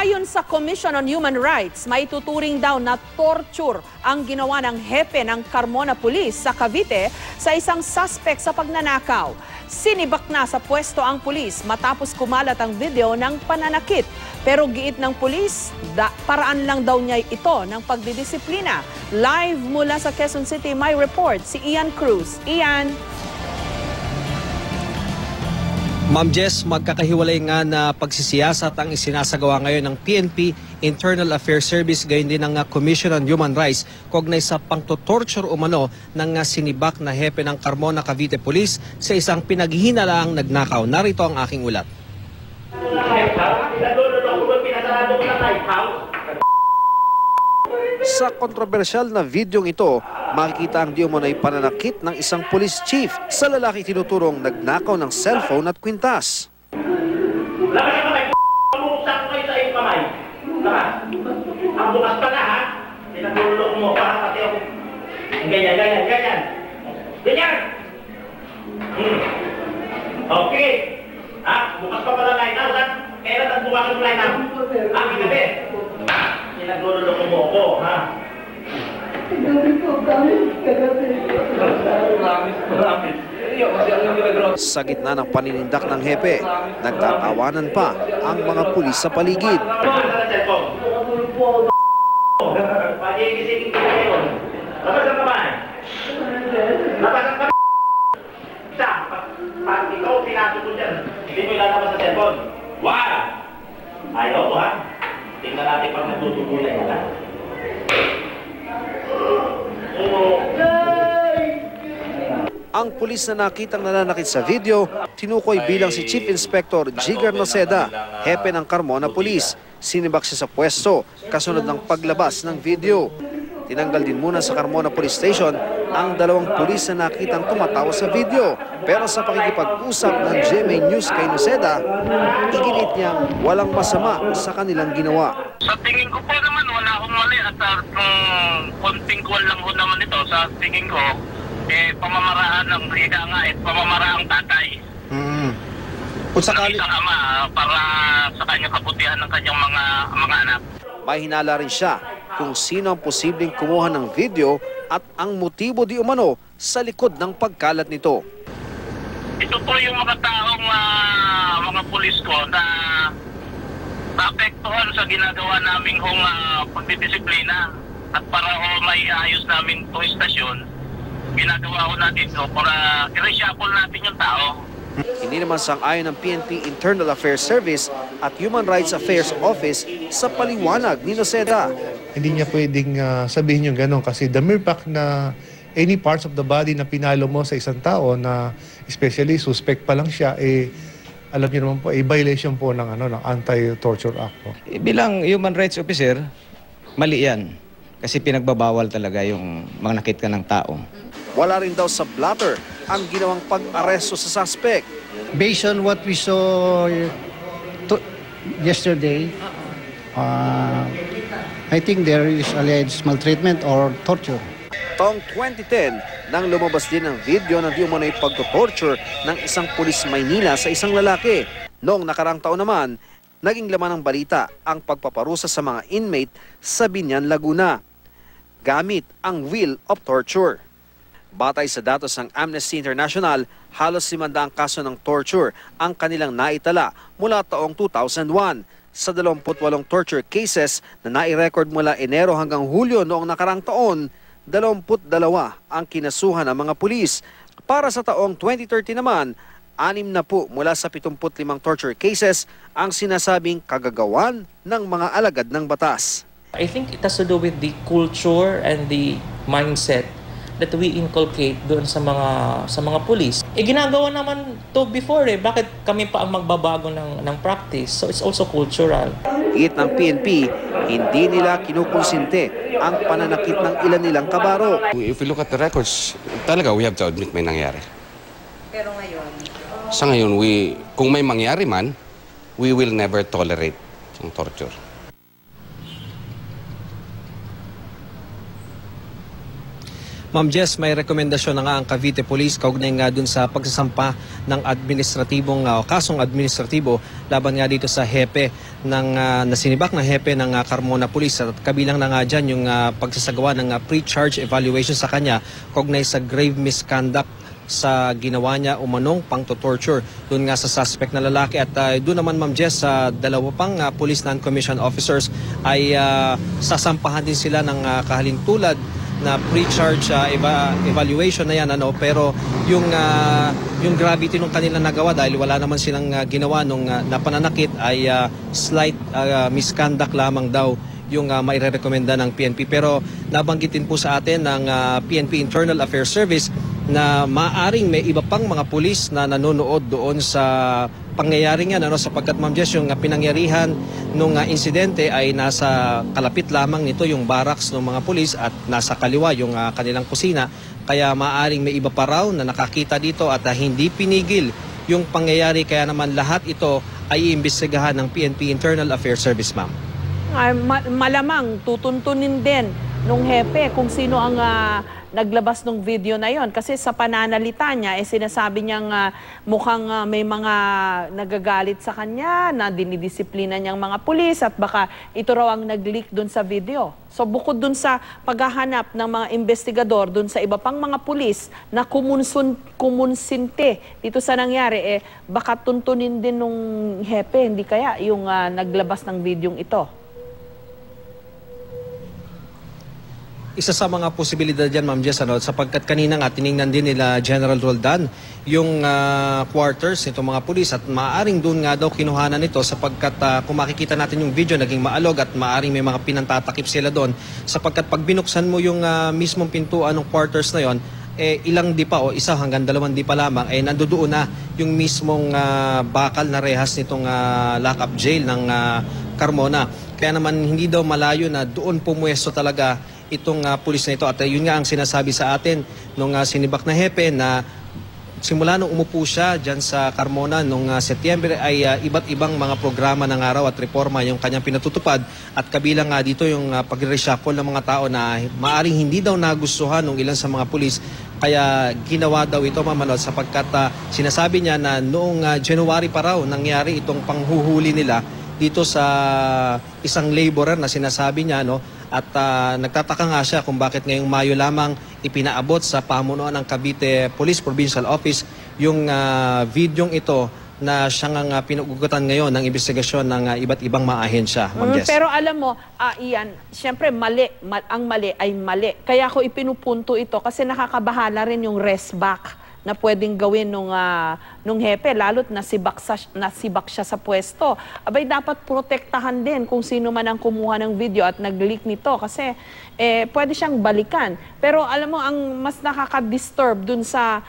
Ayon sa Commission on Human Rights, maituturing daw na torture ang ginawa ng hepe ng Carmona Police sa Cavite sa isang suspect sa pagnanakaw. Sinibak na sa pwesto ang pulis matapos kumalat ang video ng pananakit. Pero giit ng pulis, paraan lang daw niya ito ng pagdidisiplina. Live mula sa Quezon City, may report si Ian Cruz. Ian. Ma'am Jess, magkakahiwalay nga na pagsisiyasat ang isinasagawa ngayon ng PNP Internal Affairs Service gayon din ng Commission on Human Rights kaugnay sa pangtotorture umano ng sinibak na hepe ng Carmona Cavite Police sa isang pinaghihinalaang nagnakaw. Narito ang aking ulat. Sa kontrobersyal na videong ito, makikita ang di umano'y pananakit ng isang police chief sa lalaki tinuturong nagnakaw ng cellphone at kwintas. Lakas kamay, bumuksan ko kayo sa iyong kamay. Lakas. Ang bukas pa na ha, pinagulok mo para pati ako. Ganyan. Ganyan! Okay. Ha, bukas pa pala line out ha. Kailan ang bukas ng line out? Aking gabi. Pinagulok mo ako ha. Sa gitna ng paninindak ng hepe, nagtatawanan pa ang mga pulis sa paligid. Hindi mo ilalabas sa cellphone. Wala! Ayaw ko ha. Tingnan natin pag natutugulay ka. Ang pulis na nakitang nananakit sa video, tinukoy bilang si Chief Inspector Jigger Noceda, hepe ng Carmona Police. Sinibak siya sa pwesto, kasunod ng paglabas ng video. Tinanggal din muna sa Carmona Police Station ang dalawang pulis na nakitang tumatawa sa video. Pero sa pakikipag-usap ng GMA News kay Noceda, iginit niyang walang masama sa kanilang ginawa. Sa tingin ko po naman wala akong mali at konting kuwan lang ho naman ito. Sa tingin ko, pamamaraan ng higa nga pamamaraang tatay. Kung sakali ng ama para sa kanyang kabutihan ng kanyang mga anak. May hinala rin siya kung sino ang posibleng kumuha ng video at ang motibo di umano sa likod ng pagkalat nito. Ito po yung mga taong mga pulis ko na naapektuhan sa ginagawa naming pagdidisiplina at para may ayos namin itong istasyon, ginagawa ko natin ito para i-reshuffle natin yung tao. Hindi naman sang-ayon ng PNP Internal Affairs Service at Human Rights Affairs Office sa paliwanag ni Noceda. Hindi niya pwedeng sabihin yung gano'n kasi the mere fact na any parts of the body na pinalo mo sa isang tao na especially suspect pa lang siya, alam niyo naman po, violation po ng, ng Anti-Torture Act po. Bilang human rights officer, mali yan. Kasi pinagbabawal talaga yung mga nakita ng tao. Wala rin daw sa blatter ang ginawang pag-aresto sa suspect. Based on what we saw yesterday, I think there is alleged maltreatment or torture. Taong 2010, nang lumabas din ang video ng di umano'y pagto-torture ng isang pulis Maynila sa isang lalaki. Noong nakarang taon naman, naging laman ng balita ang pagpaparusa sa mga inmate sa Biñan, Laguna gamit ang wheel of torture. Batay sa datos ng Amnesty International, halos 500 kaso ng torture ang kanilang naitala mula taong 2001. Sa 28 torture cases na nai-record mula Enero hanggang Hulyo noong nakarang taon, 22 ang kinasuhan ng mga pulis. Para sa taong 2030 naman, 6 na po mula sa 75 torture cases ang sinasabing kagagawan ng mga alagad ng batas. I think it has to do with the culture and the mindset that we inculcate doon sa mga pulis. Ginagawa naman to before Bakit kami pa ang magbabago ng practice? So it's also cultural. Higit ng PNP, hindi nila kinukonsinte ang pananakit ng ilan nilang kabaro. If we look at the records, talaga we have to admit may nangyari. Pero ngayon? Sa ngayon, kung may mangyari man, we will never tolerate ang torture. Ma'am Jess, may rekomendasyon na nga ang Cavite Police kaugnay nga dun sa pagsasampa ng kasong administratibo laban nga dito sa hepe ng nasinibak na hepe ng Carmona Police, at kabilang na nga dyan yung pagsasagawa ng pre-charge evaluation sa kanya kaugnay sa grave misconduct sa ginawa niya umanong pang-torture doon nga sa suspect na lalaki. At doon naman, Ma'am Jess, sa dalawa pang police non-commissioned officers ay sasampahan din sila ng kahalintulad na pre-charge evaluation na yan, pero yung gravity nung kanila nagawa, dahil wala naman silang ginawa nung napananakit, ay slight misconduct lamang daw yung mairerekomenda ng PNP. Pero nabanggitin po sa atin ng PNP Internal Affairs Service na maaring may iba pang mga pulis na nanonood doon sa pangyayaring yan, sapagkat, Ma'am Jess, yung pinangyarihan nung insidente ay nasa kalapit lamang nito yung barracks ng mga pulis at nasa kaliwa yung kanilang kusina. Kaya maaring may iba pa raw na nakakita dito at hindi pinigil yung pangyayari, kaya naman lahat ito ay iimbestigahan ng PNP Internal Affairs Service, ma'am. Malamang tutuntunin din nung hepe kung sino ang naglabas ng video na yon, kasi sa pananalita niya sinasabi niyang mukhang may mga nagagalit sa kanya, na dinidisiplina niyang mga pulis, at baka ito raw ang nag-leak dun sa video. So bukod dun sa paghahanap ng mga investigador dun sa iba pang mga pulis na kumunsinte dito sa nangyari, baka tuntunin din nung hepe, hindi kaya yung naglabas ng videong ito. Isa sa mga posibilidad dyan, Ma'am Jess, sapagkat kanina nga tiningnan din nila General Roldan yung quarters nitong mga pulis, at maaaring doon nga daw kinuhanan nito, sapagkat kung makikita natin yung video, naging maalog at maaaring may mga pinantatakip sila doon, sapagkat pag binuksan mo yung mismong pintuan ng quarters na yon, ilang di pa o isa hanggang 2 di pa lamang nandoon na yung mismong bakal na rehas nitong lock-up jail ng Carmona. Kaya naman hindi daw malayo na doon pumuesto talaga itong pulis na ito. At yun nga ang sinasabi sa atin nung sinibak na hepe, na simula nung umupo siya dyan sa Carmona nung Setyembre ay iba't ibang mga programa ng araw at reforma yung kanyang pinatutupad, at kabilang nga dito yung pag-reshuffle ng mga tao na maaring hindi daw nagustuhan ng ilan sa mga pulis. Kaya ginawa daw ito, Ma'am, sapagkat sinasabi niya na noong January pa raw nangyari itong panghuhuli nila dito sa isang laborer na sinasabi niya, at nagtataka nga siya kung bakit ngayong Mayo lamang ipinaabot sa pamunuan ng Cavite Police Provincial Office yung videong ito na siyang pinugutan ngayon ng investigasyon ng iba't ibang mga ahensya. Pero alam mo, Ian, siyempre ang mali ay mali. Kaya ako ipinupunto ito kasi nakakabahala rin yung rest back na pwedeng gawin nung hepe, lalo't nasibak siya sa pwesto. Abay, dapat protektahan din kung sino man ang kumuha ng video at nag-leak nito, kasi pwede siyang balikan. Pero alam mo, ang mas nakaka-disturb dun sa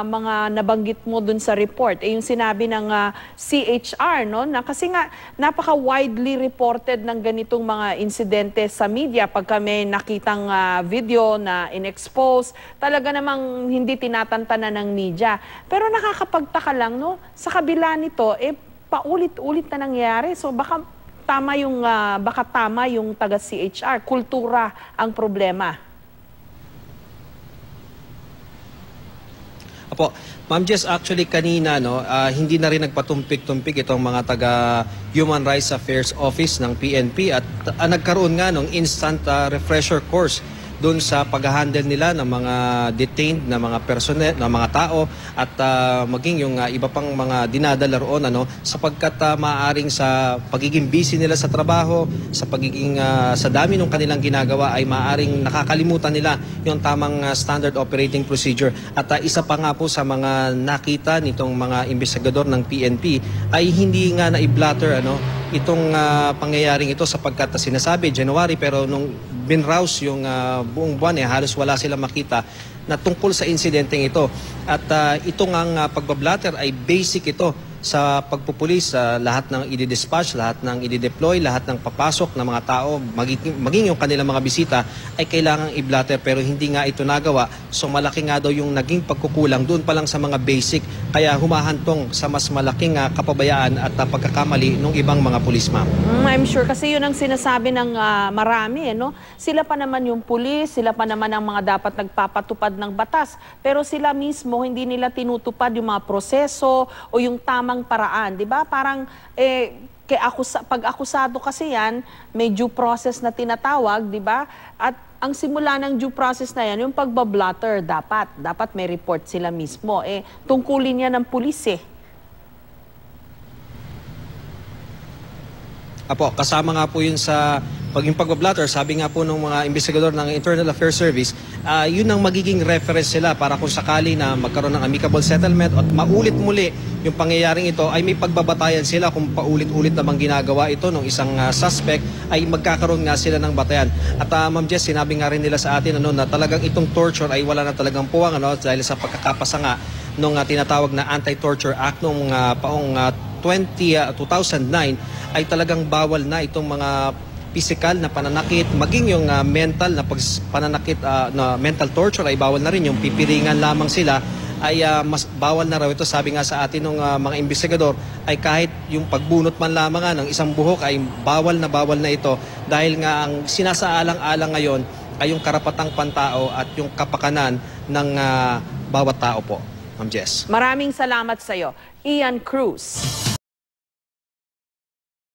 mga nabanggit mo dun sa report, yung sinabi ng CHR, na kasi nga napaka-widely reported ng ganitong mga insidente sa media. Pagka may nakitang video na in-expose, talaga namang hindi tinatantanan ng media. Pero nakakapagtaka lang, sa kabila nito, paulit-ulit na nangyayari. So baka tama yung taga CHR, kultura ang problema. Apo, Ma'am Jess, actually kanina hindi na rin nagpatumpik-tumpik itong mga taga Human Rights Affairs Office ng PNP, at nagkaroon nga ng instant refresher course doon sa pag-handle nila ng mga detained na mga personnel, na mga tao, at maging yung iba pang mga dinadala roon, sapagkat maaaring sa pagiging busy nila sa trabaho, sa pagiging sa dami ng kanilang ginagawa, ay maaaring nakakalimutan nila yung tamang standard operating procedure. At isa pa nga po sa mga nakita nitong mga investigador ng PNP ay hindi nga na-i-blatter itong pangyayaring ito, sapagkat sinasabi January, pero nung binrouse yung buong buwan, halos wala silang makita na tungkol sa insidenteng ito. At itong ang pagbablatter ay basic ito sa pagpupulis, lahat ng i-dispatch, lahat ng i-deploy, lahat ng papasok ng mga tao, maging yung kanilang mga bisita ay kailangang i-blatter pero hindi nga ito nagawa. So malaki nga daw yung naging pagkukulang doon pa lang sa mga basic, kaya humahantong sa mas malaking kapabayaan at pagkakamali ng ibang mga pulis, ma'am. I'm sure kasi yun ang sinasabi ng marami, no? Sila pa naman yung pulis, sila pa naman ang mga dapat nagpapatupad ng batas, pero sila mismo hindi nila tinutupad yung mga proseso o yung tamang paraan, 'di ba? Parang pag akusado kasi yan, may due process na tinatawag, 'di ba? At ang simula ng due process na yan, yung pagbablatter dapat may report sila mismo. Tungkulin yan ng pulis Apo, kasama nga po yun sa paging pagbablatter, sabi nga po ng mga investigador ng Internal Affairs Service, yun ang magiging reference sila para kung sakali na magkaroon ng amicable settlement at maulit muli yung pangyayaring ito ay may pagbabatayan sila kung paulit-ulit namang ginagawa ito ng isang suspect ay magkakaroon nga sila ng batayan. At Ma'am Jess, sinabi nga rin nila sa atin na talagang itong torture ay wala na talagang puwang dahil sa pagkakapasa nga nung tinatawag na Anti-Torture Act noong paong 2009 ay talagang bawal na itong mga physical na pananakit, maging yung mental na pananakit na mental torture ay bawal na rin, yung pipiringan lamang sila ay mas bawal na raw ito. Sabi nga sa atin ng mga investigador ay kahit yung pagbunot man lamang ng isang buhok ay bawal na ito dahil nga ang sinasaalang-alang ngayon ay yung karapatang pantao at yung kapakanan ng bawat tao po. Ma'am Jess. Maraming salamat sa iyo, Ian Cruz.